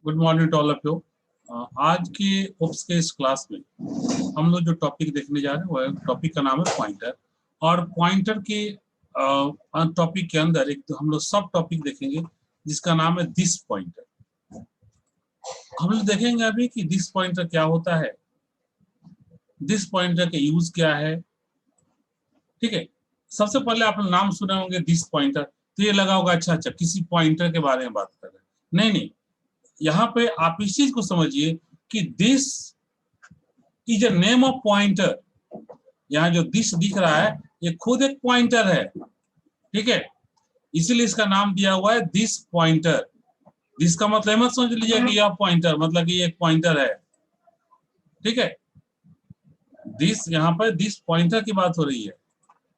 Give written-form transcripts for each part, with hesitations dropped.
Good morning to all of you. आज के oops के इस क्लास में हम लोग जो टॉपिक देखने जा रहे हैं वो टॉपिक का नाम है पॉइंटर। और पॉइंटर के टॉपिक के अंदर एक तो हम लोग सब टॉपिक देखेंगे जिसका नाम है दिस पॉइंटर। हम लोग देखेंगे अभी कि दिस पॉइंटर क्या होता है, दिस पॉइंटर का यूज क्या है। ठीक है, सबसे पहले आप नाम सुने होंगे दिस पॉइंटर, तो ये लगा होगा अच्छा अच्छा किसी पॉइंटर के बारे में बात कर रहे हैं। नहीं, यहाँ पे आप इस चीज को समझिए कि this is a name of pointer. यहाँ जो दिस दिख रहा है ये खुद एक पॉइंटर है। ठीक है, इसीलिए इसका नाम दिया हुआ है दिस पॉइंटर। दिस का मतलब मत समझ लीजिए कि यह पॉइंटर मतलब कि ये एक पॉइंटर है। ठीक है, दिस यहाँ पर दिस पॉइंटर की बात हो रही है।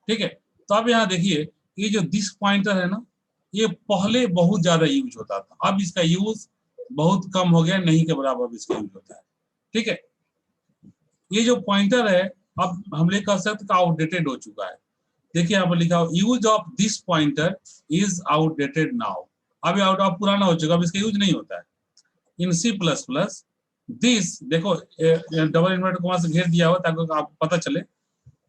ठीक है, तो अब यहाँ देखिए ये जो दिस पॉइंटर है ना, ये पहले बहुत ज्यादा यूज होता था, अब इसका यूज बहुत कम हो गया, नहीं के बराबर इसका यूज होता है। ठीक है, ये जो पॉइंटर है अब हम लोग कह सकते हैं आउटडेटेड हो चुका है। देखिए यहाँ पर लिखा हो use of this pointer is outdated now. अब आउट पुराना हो चुका, अब इसका यूज नहीं होता है। इन सी प्लस प्लस दिस, देखो डबल इन्वर्टेड कॉमा से घेर दिया हुआ ताकि आपको पता चले,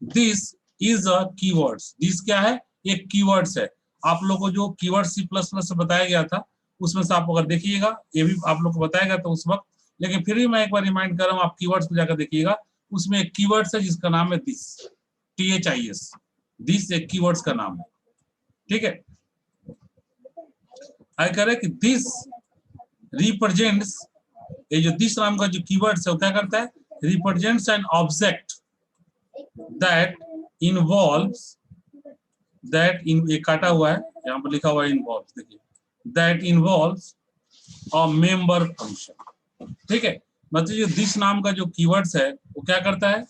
this is a keywords. This क्या है, एक कीवर्ड्स है। आप लोग को जो कीवर्ड सी प्लस प्लस से बताया गया था उसमें से आप अगर देखिएगा, ये भी आप लोग को बताएगा तो उस वक्त, लेकिन फिर भी मैं एक बार रिमाइंड कर रहा हूँ, आप कीवर्ड्स को जाकर देखिएगा, उसमें एक कीवर्ड्स है जिसका नाम है दिस, THIS। दिस एक कीवर्ड्स का नाम है। ठीक है, आई कह रहे कि दिस रिप्रेजेंट्स, ये जो दिस नाम का जो कीवर्ड्स है वो क्या करता है, represents an object that involves, that in, ये काटा हुआ है यहाँ पर लिखा हुआ है इन्वॉल्व्स, देखिए that involves a member function. ठीक है, मतलब जो दिस नाम का जो कीवर्ड्स है वो क्या करता है,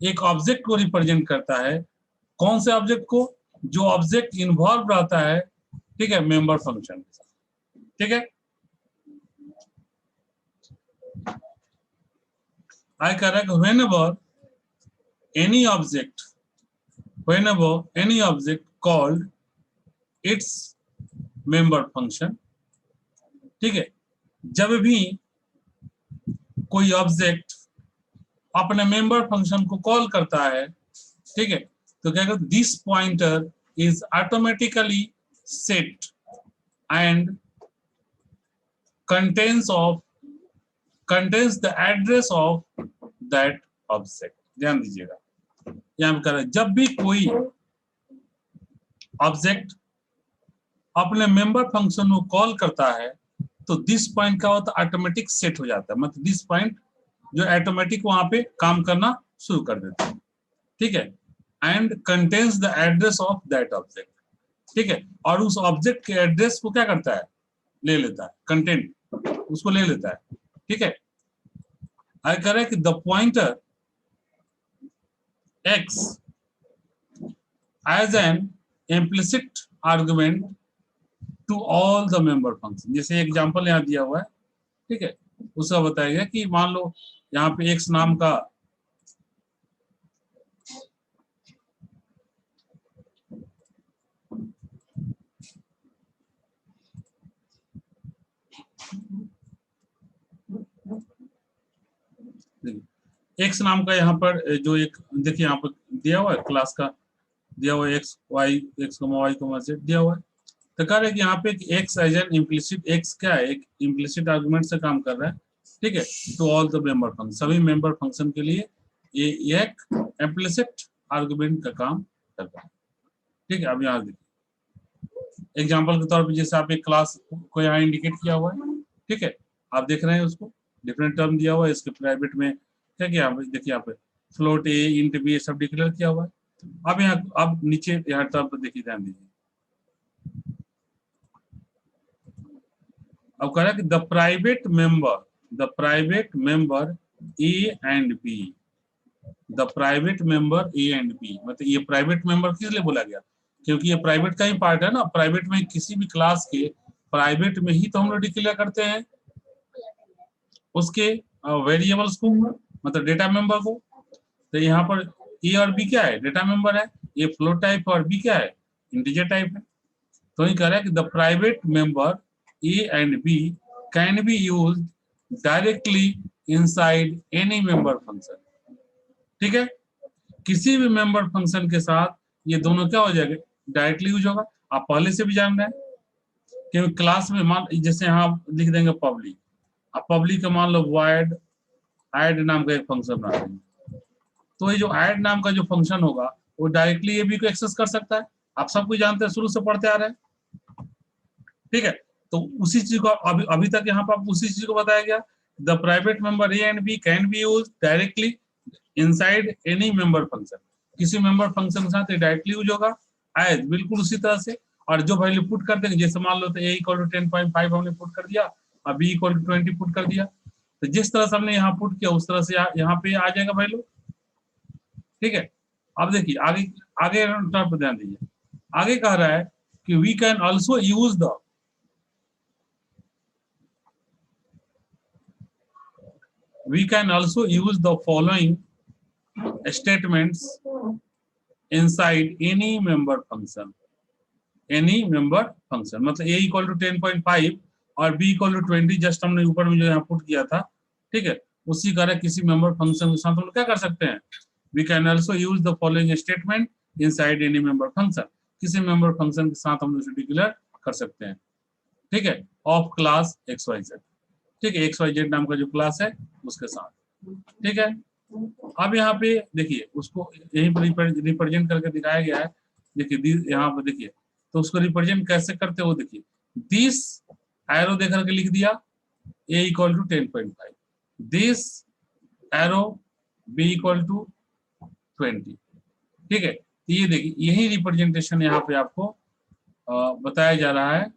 एक ऑब्जेक्ट को रिप्रेजेंट करता है। कौन से ऑब्जेक्ट को, जो ऑब्जेक्ट इन्वॉल्व रहता है, ठीक है, मेंबर फंक्शन के साथ। ठीक है, आई कह रहा है whenever any object, whenever any object called its member function. ठीक है, जब भी कोई ऑब्जेक्ट अपने मेंबर फंक्शन को कॉल करता है, ठीक है, तो क्या कहते, this pointer is automatically set and contains the address of that object। ध्यान दीजिएगा, यहाँ पर जब भी कोई ऑब्जेक्ट अपने मेंबर फंक्शन को कॉल करता है तो दिस पॉइंट का होता है ऑटोमेटिक सेट हो जाता है, मतलब दिस पॉइंट जो ऑटोमेटिक वहां पे काम करना शुरू कर देता है। ठीक है, and contains the address of that object. ठीक है, और उस ऑब्जेक्ट के एड्रेस को क्या करता है, ले लेता है, कंटेंट उसको ले लेता है। ठीक है, आई कह रहा है कि the pointer x as an implicit argument to all the member function. जैसे एग्जांपल यहाँ दिया हुआ है, ठीक है, उसका बताया गया कि मान लो यहाँ पे x नाम का x नाम का यहाँ पर जो एक देखिए यहाँ पर दिया हुआ है, क्लास का दिया हुआ है x y z दिया हुआ है। तो कह रहे हैं कि यहाँ पे x as an implicit, x क्या है, एक इम्प्लिसिट आर्गुमेंट से काम कर रहा है। ठीक है, to all the member function, सभी मेंबर फंक्शन के लिए ये एक इम्प्लिसिट आर्गुमेंट का काम करता है। ठीक है, अब यहाँ देखिए एग्जांपल के तौर पे, जैसे आप एक क्लास को यहाँ इंडिकेट किया हुआ है। ठीक है, आप देख रहे हैं उसको, डिफरेंट टर्म दिया हुआ है, इसके प्राइवेट में क्या किया, देखिए यहाँ पे फ्लोट a इंट b सब डिक्लेयर किया हुआ है। अब यहाँ, अब नीचे यहाँ टर्म पर देखिए, ध्यान दीजिए, अब कह रहा है कि the private member A and B, the private member A and B, मतलब ये प्राइवेट मेंबर किस लिए बोला गया, क्योंकि ये प्राइवेट का ही पार्ट है ना। प्राइवेट में किसी भी क्लास के प्राइवेट में ही तो हम लोग डिक्लेयर करते हैं उसके वेरिएबल्स को, मतलब डेटा मेंबर को। तो यहाँ पर ए और बी क्या है, डेटा मेंबर है, ये फ्लोट टाइप और बी क्या है, इंटीजर टाइप है। तो ये कह रहा है कि the private member A and B can be use directly inside any member function. ठीक है, किसी भी मेंबर फंक्शन के साथ ये दोनों क्या हो जाएगा, डायरेक्टली यूज होगा। आप पहले से भी जान रहे हैं, क्योंकि क्लास में मान जैसे यहाँ लिख देंगे पब्लिक, अब पब्लिक का मान लो वॉइड ऐड नाम का एक फंक्शन बना देंगे, तो ये जो ऐड नाम का जो फंक्शन होगा वो डायरेक्टली ये भी को एक्सेस कर सकता है। आप सब कुछ जानते हैं, शुरू से पढ़ते आ रहे हैं। ठीक है, तो उसी चीज को अभी तक यहाँ पर उसी चीज को बताया गया, the private member A and B can be use directly inside any member function. किसी मेंबर फंक्शन के साथ ये डायरेक्टली यूज होगा एज, बिल्कुल उसी तरह से। और जो वैल्यू पुट कर देंगे, जैसे मान लो तो a = 10.5 हमने पुट कर दिया और b = 20 पुट कर दिया, तो जिस तरह से हमने यहाँ पुट किया उस तरह से यहाँ पे आ जाएगा वैल्यू। ठीक है, अब देखिए आगे आगे टर्म पर ध्यान दीजिए। आगे कह रहा है कि we can also use the, we can also use the following statements inside any member function। any member function मतलब a = 10.5 और b = 20, जस्ट हमने ऊपर में जो यहाँ पुट किया था। ठीक है, उसी तरह किसी मेंबर फंक्शन के साथ हम लोग क्या कर सकते हैं, we can also use the following statement inside any member function। किसी मेंबर फंक्शन के साथ हम लोग डिक्लेयर कर सकते हैं। ठीक है, ऑफ क्लास XYZ। ठीक है, XYZ नाम का जो क्लास है उसके साथ। ठीक है, अब यहाँ पे देखिए उसको यहीं पर रिप्रेजेंट करके दिखाया गया है। देखिए यहाँ पर देखिए, तो उसको रिप्रेजेंट कैसे करते हो, देखिए दिस एरो दे करके लिख दिया a = 10.5, दिस एरो b = 20। ठीक है, ये देखिए यही रिप्रेजेंटेशन यहाँ पे आपको बताया जा रहा है।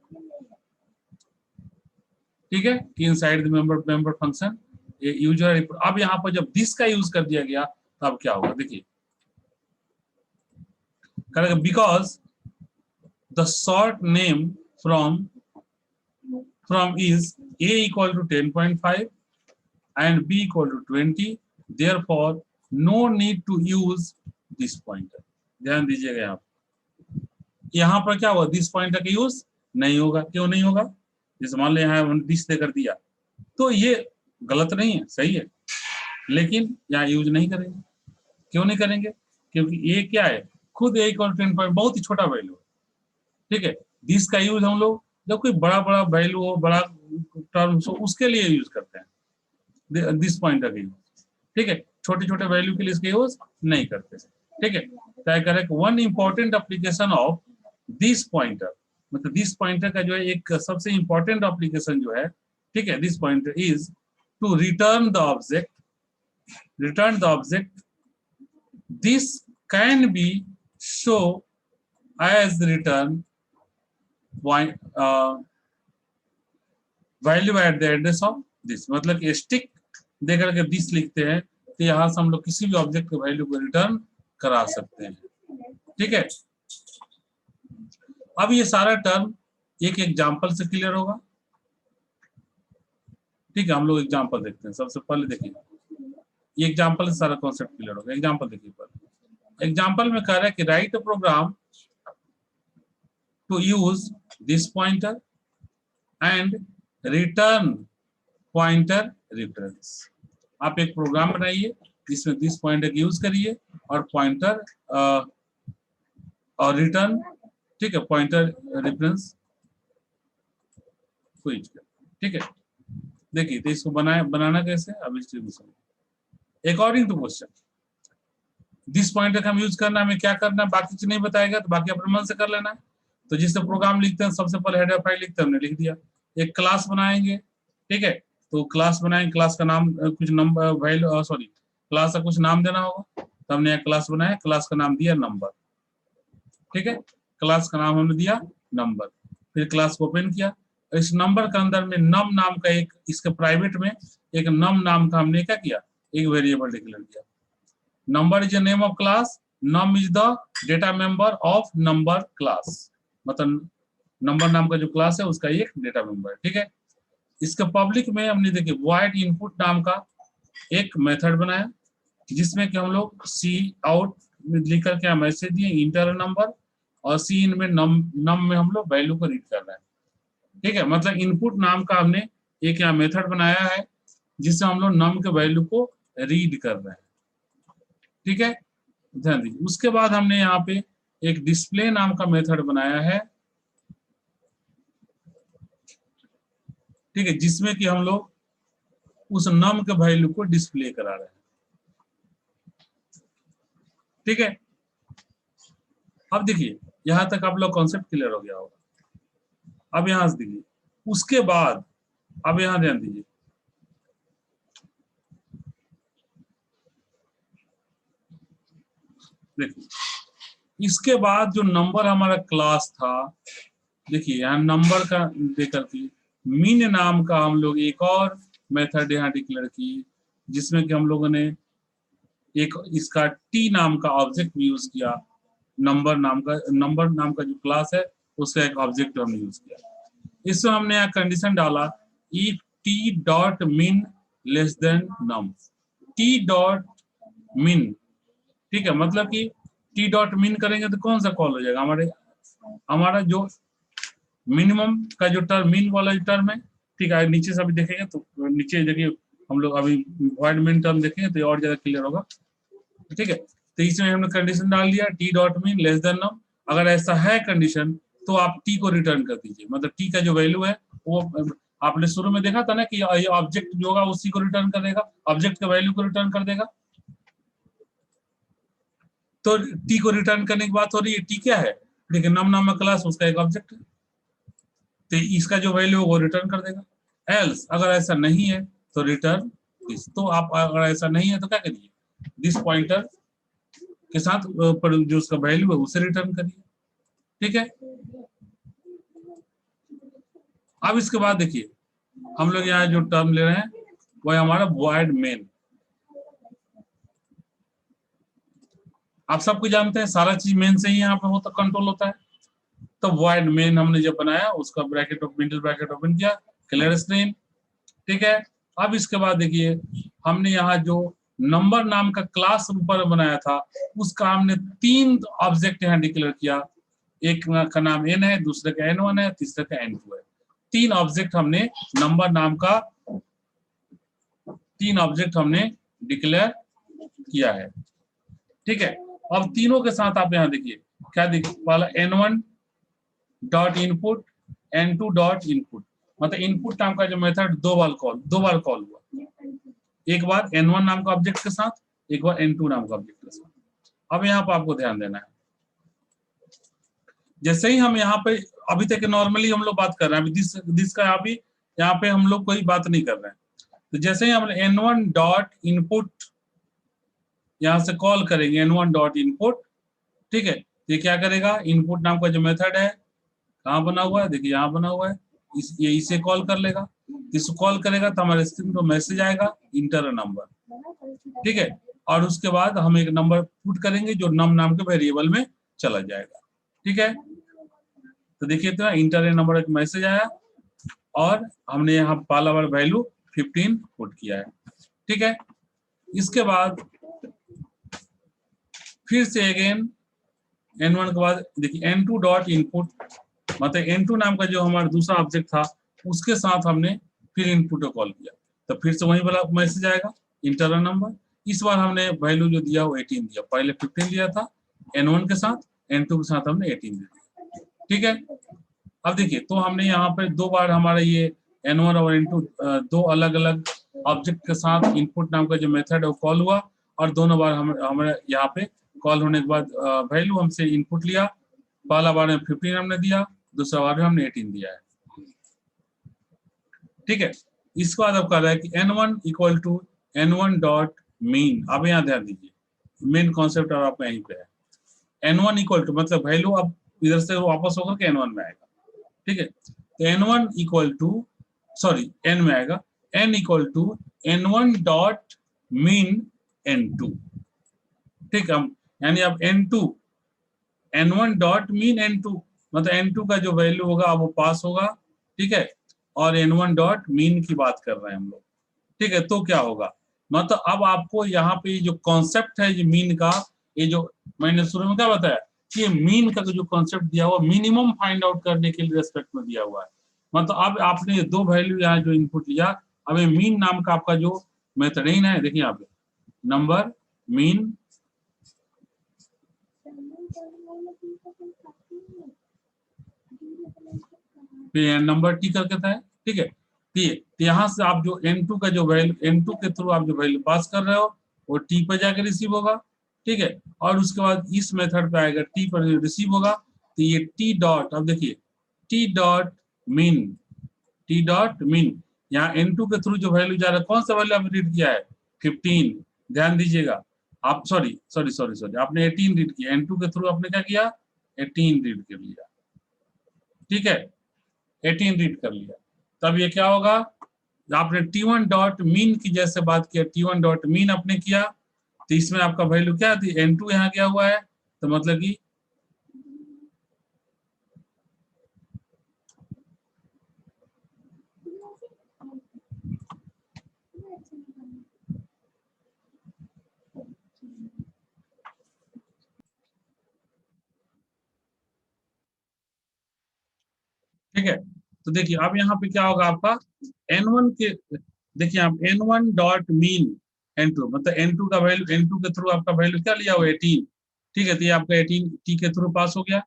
ठीक है, कि inside the member function user. अब यहाँ पर जब दिस का यूज कर दिया गया तो अब क्या होगा, देखिए करेगा because the short name from is a = 10.5 and b = 20, therefore no need to use this pointer। ध्यान दीजिएगा यहाँ पर क्या होगा, दिस पॉइंटर का यूज नहीं होगा। क्यों नहीं होगा, जैसे मान लो यहाँ दिस देकर दिया तो ये गलत नहीं है, सही है, लेकिन यहाँ यूज नहीं करेंगे। क्यों नहीं करेंगे, क्योंकि ये क्या है, खुद a = 10.5 बहुत ही छोटा वैल्यू है। ठीक है, दिस का यूज हम लोग जब कोई बड़ा बड़ा वैल्यू हो, बड़ा टर्म्स हो, उसके लिए यूज करते हैं दिस पॉइंटर का यूज। ठीक है, छोटे छोटे वैल्यू के लिए इसका यूज नहीं करते। ठीक है, क्या करें, one important application of this pointer, मतलब दिस पॉइंटर का जो है एक सबसे इंपॉर्टेंट एप्लीकेशन जो है, ठीक है, this pointer is to return the object, return the object। this can be show as return point value at the address of this। मतलब कि स्टिक देकर के दिस लिखते हैं तो यहाँ से हम लोग किसी भी ऑब्जेक्ट के वैल्यू को रिटर्न करा सकते हैं। ठीक है, अब ये सारा टर्म एक एग्जांपल से क्लियर होगा। ठीक है, हम लोग एग्जांपल देखते हैं। सबसे पहले देखिए ये एग्जांपल से सारा कॉन्सेप्ट क्लियर होगा। एग्जांपल देखिए, पर एग्जांपल में कह रहा है कि write a program to use this pointer and return pointer reference. आप एक प्रोग्राम बनाइए जिसमें दिस पॉइंटर का यूज करिए और पॉइंटर और रिटर्न, ठीक है, पॉइंटर रेफरेंस को यूज करिए। ठीक है, देखिए तो इसको बनाना कैसे, अब इस चीज को according to question this pointer का हम यूज करना, हमें क्या करना है बाकी चीज नहीं बताएगा, तो बाकी अपने मन से कर लेना है। तो जिससे प्रोग्राम लिखते हैं सबसे पहले हेडर फाइल लिखते हैं, हमने लिख दिया। एक क्लास बनाएंगे, ठीक है, तो क्लास बनाएंगे, क्लास का नाम कुछ नंबर वैल्यू सॉरी क्लास का कुछ नाम देना होगा, तो हमने एक क्लास बनाया, क्लास का नाम दिया नंबर। ठीक है, क्लास का नाम हमने दिया नंबर, फिर क्लास को ओपन किया। इस नंबर के अंदर में नम नाम का एक, इसके प्राइवेट में एक नम नाम का हमने क्या किया, एक वेरिएबल डिक्लेयर किया। Number is the name of class, num is the data member of number class, मतलब नंबर नाम का जो क्लास है उसका एक डेटा मेंबर है। ठीक है, इसके पब्लिक में हमने देखिए वॉइड इनपुट नाम का एक मेथड बनाया जिसमें कि हम लोग सी आउट लिख करके मैसेज दिए इंटर नंबर, और सी इन में नम में हम लोग वैल्यू को रीड कर रहे हैं। ठीक है, मतलब इनपुट नाम का हमने एक यहाँ मेथड बनाया है जिससे हम लोग नम के वैल्यू को रीड कर रहे हैं, ठीक है, ध्यान दीजिए। उसके बाद हमने यहाँ पे एक डिस्प्ले नाम का मेथड बनाया है, ठीक है, जिसमें कि हम लोग उस नम के वैल्यू को डिस्प्ले करा रहे हैं, ठीक है। अब देखिए यहां तक आप लोग कॉन्सेप्ट क्लियर हो गया होगा। अब यहां से देखिए उसके बाद अब यहां ध्यान दीजिए, देखिए इसके बाद जो नंबर हमारा क्लास था, देखिए यहाँ नंबर का देकर के मीन नाम का हम लोग एक और मेथड यहाँ डिक्लेयर किए, जिसमें कि हम लोगों ने एक इसका टी नाम का ऑब्जेक्ट भी यूज किया। नंबर नाम का जो क्लास है उसका एक ऑब्जेक्ट हमने यूज किया। इसमें हमने यहाँ कंडीशन डाला if T dot mean less than num, T dot mean, ठीक है, मतलब कि टी डॉट मीन करेंगे तो कौन सा कॉल हो जाएगा, हमारा जो मिनिमम का जो टर्म, मीन वाला जो टर्म है, ठीक है, नीचे से अभी देखेंगे तो नीचे देखिए हम लोग अभी वॉइड मीन टर्म देखेंगे तो और ज्यादा क्लियर होगा, ठीक है। तो इसमें हमने कंडीशन डाल दिया T dot mean less than num. अगर ऐसा है कंडीशन तो आप टी को रिटर्न कर दीजिए, मतलब टी का जो वैल्यू है वो आपने शुरू में देखा था ना कि ये ऑब्जेक्ट जो होगा उसी को रिटर्न कर देगा, ऑब्जेक्ट के वैल्यू को रिटर्न कर देगा। तो टी को रिटर्न करने की बात हो रही है, टी क्या है, देखिए नम नामक क्लास उसका एक ऑब्जेक्ट है, तो इसका जो वैल्यू है वो रिटर्न कर देगा। एल्स अगर ऐसा नहीं है तो रिटर्न दिस। तो आप अगर ऐसा नहीं है तो क्या करिए, दिस पॉइंटर के साथ पर जो उसका वैल्यू है उसे रिटर्न करिए, ठीक है। अब इसके बाद देखिए हम लोग यहाँ जो टर्म ले रहे हैं वो है हमारा वॉइड मेन। आप सबको जानते हैं सारा चीज मेन से ही यहाँ पे होता कंट्रोल होता है। तो वॉइड मेन हमने जब बनाया उसका ब्रैकेट मिडिल ब्रैकेट ओपन किया, क्लियर स्क्रीन, ठीक है। अब इसके बाद देखिए हमने यहाँ जो नंबर नाम का क्लास ऊपर बनाया था उसका हमने 3 ऑब्जेक्ट यहाँ डिक्लेयर किया, एक का नाम n है, दूसरे का n1 है, तीसरे का n2 है। 3 ऑब्जेक्ट हमने नंबर नाम का 3 ऑब्जेक्ट हमने डिक्लेयर किया है, ठीक है। अब तीनों के साथ आप यहाँ देखिए क्या देखिए, वाला n1 dot input, n2 dot input, मतलब इनपुट नाम का जो मेथड दो बार कॉल हुआ, एक बार n1 नाम का ऑब्जेक्ट के साथ, एक बार n2 नाम का ऑब्जेक्ट के साथ। अब यहाँ पर आपको ध्यान देना है, जैसे ही हम यहाँ पे अभी तक नॉर्मली हम लोग बात कर रहे हैं, अभी दिस का अभी यहाँ पे हम लोग कोई बात नहीं कर रहे हैं। तो जैसे ही हम n1 डॉट इनपुट यहाँ से कॉल करेंगे, n1 डॉट इनपुट, ठीक है, ये क्या करेगा, इनपुट नाम का जो मेथड है कहाँ बना हुआ है, देखिए यहाँ बना हुआ है, ये इसे कॉल कर लेगा, इसको कॉल करेगा तो हमारे स्क्रीन पर मैसेज आएगा इंटर नंबर, ठीक है। और उसके बाद हम एक नंबर पुट करेंगे जो नम नाम के वेरिएबल में चला जाएगा, ठीक है। तो देखिए तो इंटर नंबर एक मैसेज आया और हमने यहाँ पहला बार वैल्यू 15 पुट किया है, ठीक है। इसके बाद फिर से अगेन n1 के बाद देखिए n2 डॉट इनपुट, मतलब n2 नाम का जो हमारा दूसरा ऑब्जेक्ट था उसके साथ हमने फिर इनपुट को कॉल किया, तो फिर से वही वाला मैसेज आएगा इंटर नंबर। इस बार हमने वैल्यू जो दिया वो 18 दिया, पहले 15 दिया था n1 के साथ, n2 के साथ हमने 18 दिया, ठीक है। अब देखिए तो हमने यहाँ पे 2 बार हमारा ये n1 और n2 दो अलग अलग ऑब्जेक्ट के साथ इनपुट नाम का जो मेथड है वो कॉल हुआ, और दोनों बार हमें यहाँ पे कॉल होने के बाद वैल्यू हमसे इनपुट लिया, पहला बार में 15 हमने दिया, दूसरा बार में हमने 18 दिया है, ठीक है। इसके बाद अब कह रहा है कि n1 equal to n1 dot mean. अब यहाँ ध्यान दीजिए मेन कॉन्सेप्ट और आपका यहीं पे है, n1 इक्वल टू मतलब वैल्यू अब इधर से वापस होकर के n1 में आएगा, ठीक है। तो n1 equal to sorry n में आएगा, n equal to n1 dot mean n2, ठीक है। यानी अब n1 डॉट मीन n2 मतलब n2 का जो वैल्यू होगा वो पास होगा, ठीक है, और n1 डॉट मीन की बात कर रहे हैं हम लोग, ठीक है। तो क्या होगा, मतलब अब आपको यहाँ पे जो कॉन्सेप्ट है ये मीन का, ये जो मैंने शुरू में क्या बताया कि मीन का जो कॉन्सेप्ट दिया हुआ मिनिमम फाइंड आउट करने के लिए रेस्पेक्ट में दिया हुआ है, मतलब अब आपने दो वैल्यू यहाँ जो इनपुट लिया, अब ये मीन नाम का आपका जो मेथड ही ना है, देखिए यहाँ पे नंबर मीन नंबर टी करके था, ठीक है। तो यहाँ से आप जो n2 का जो वैल्यू n2 के थ्रू आप जो वैल्यू पास कर रहे हो वो t पर जाकर रिसीव होगा, ठीक है। और उसके बाद इस मेथड पे आएगा, t पर रिसीव होगा, तो ये t डॉट, अब देखिए t डॉट मीन यहाँ n2 के थ्रू जो वैल्यू जा रहा है, कौन सा वैल्यू आपने रीड किया है, 15। ध्यान दीजिएगा आप, सॉरी सॉरी सॉरी सॉरी, आपने 18 रीड किया, n2 के थ्रू आपने क्या किया, 18 रीड कर लिया, ठीक है, 18 रीड कर लिया। तब ये क्या होगा, आपने t1 डॉट मीन की जैसे बात किया, t1 डॉट मीन आपने किया, तो इसमें आपका वैल्यू क्या थी, n2 यहाँ गया हुआ है, तो मतलब कि ठीक है। तो देखिए अब यहाँ पे क्या होगा आपका n1 के, देखिए आप n1 डॉट मीन n2, मतलब n2 का वैल्यू, n2 के थ्रू आपका वैल्यू क्या लिया हुआ, 18, ठीक है। तो ये आपका 18 t के थ्रू पास हो गया,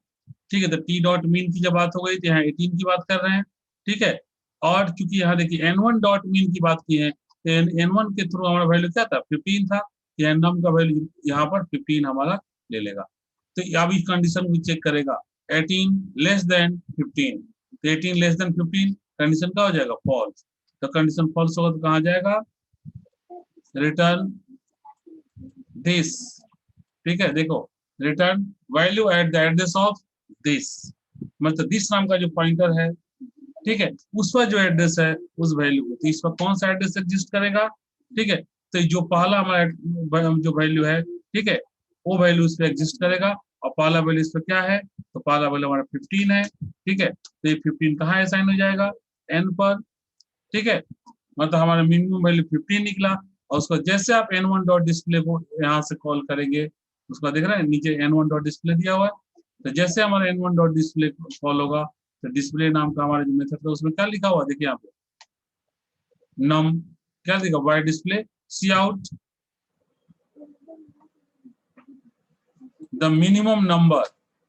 ठीक है। तो t डॉट मीन की जब बात हो गई तो यहाँ 18 की बात कर रहे हैं, ठीक है। और चूंकि यहाँ देखिए n1 डॉट मीन की बात की है, तो n1 के थ्रू हमारा वैल्यू क्या था, 15 था, तो n1 का वैल्यू यहाँ पर 15 हमारा ले लेगा। तो अब इस कंडीशन को चेक करेगा, 18 लेस देन 15, तो 18 लेस देन 15 कंडीशन क्या हो जाएगा, फॉल्स। तो कंडीशन फॉल्स होगा तो कहाँ जाएगा, रिटर्न दिस, ठीक है। देखो return value at the address of this, मतलब दिस नाम का जो पॉइंटर है, ठीक है, उस पर जो एड्रेस है उस वैल्यू को, तो इस पर कौन सा एड्रेस एग्जिस्ट करेगा, ठीक है। तो जो पहला हमारा जो वैल्यू है, ठीक है, वो वैल्यू इस पर एग्जिस्ट करेगा, और पहला वैल्यू इस पर क्या है, तो पहला वैल्यू हमारा 15 है, ठीक है। तो ये 15 कहाँ असाइन हो जाएगा, एन पर, ठीक है। मतलब हमारा मिनिमम वैल्यू 15 निकला, और उसको जैसे आप n1 डॉट डिस्प्ले को यहाँ से कॉल करेंगे, उसका देख रहे हैं नीचे n1 डॉट डिस्प्ले दिया हुआ है, तो जैसे हमारा n1 डॉट डिस्प्ले कॉल होगा, तो डिस्प्ले नाम का हमारा जो मेथड है उसमें क्या लिखा हुआ, देखिए यहाँ पे नम, क्या लिखा, Y display C out the minimum number,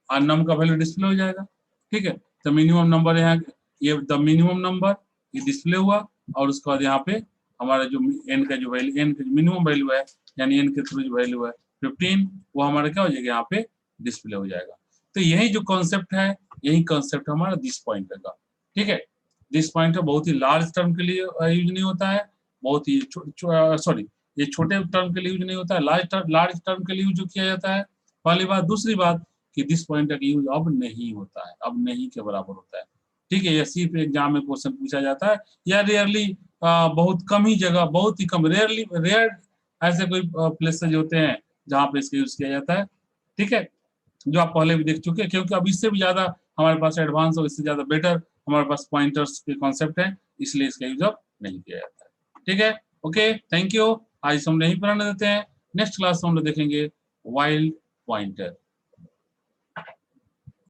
और नम का वैल्यू डिस्प्ले हो जाएगा, ठीक है। तो मिनिमम नंबर यहाँ, ये द मिनिमम नंबर ये डिस्प्ले हुआ, और उसके बाद यहाँ पे हमारा जो एन का जो वैल्यू, एन का जो मिनिमम वैल्यू है, यानी एन के थ्रू जो वैल्यू है 15, वो हमारा क्या हो जाएगा, यहाँ पे डिस्प्ले हो जाएगा। तो यही जो कॉन्सेप्ट है, यही कॉन्सेप्ट हमारा दिस पॉइंटर का, ठीक है। दिस पॉइंटर बहुत ही लार्ज टर्म के लिए यूज नहीं होता है, बहुत ही सॉरी, ये छोटे टर्म के लिए यूज नहीं होता है, लार्ज टर्म के लिए यूज किया जाता है, पहली बात। दूसरी बात कि दिस पॉइंटर का यूज अब नहीं होता है, अब नहीं के बराबर होता है, ठीक है। ये सिर्फ एग्जाम में क्वेश्चन पूछा जाता है, या रेयरली बहुत कम ही जगह, बहुत ही कम, रेयर ऐसे कोई प्लेसेज होते हैं जहाँ पे इसका यूज किया जाता है, ठीक है, जो आप पहले भी देख चुके हैं। क्योंकि अब इससे भी ज्यादा हमारे पास एडवांस और इससे ज्यादा बेटर हमारे पास पॉइंटर्स के कॉन्सेप्ट है, इसलिए इसका यूज अब नहीं किया जाता है, ठीक है। Okay, thank you. आज हम यहीं पर रहने देते हैं, नेक्स्ट क्लास में हम लोग देखेंगे वाइल्ड पॉइंटर।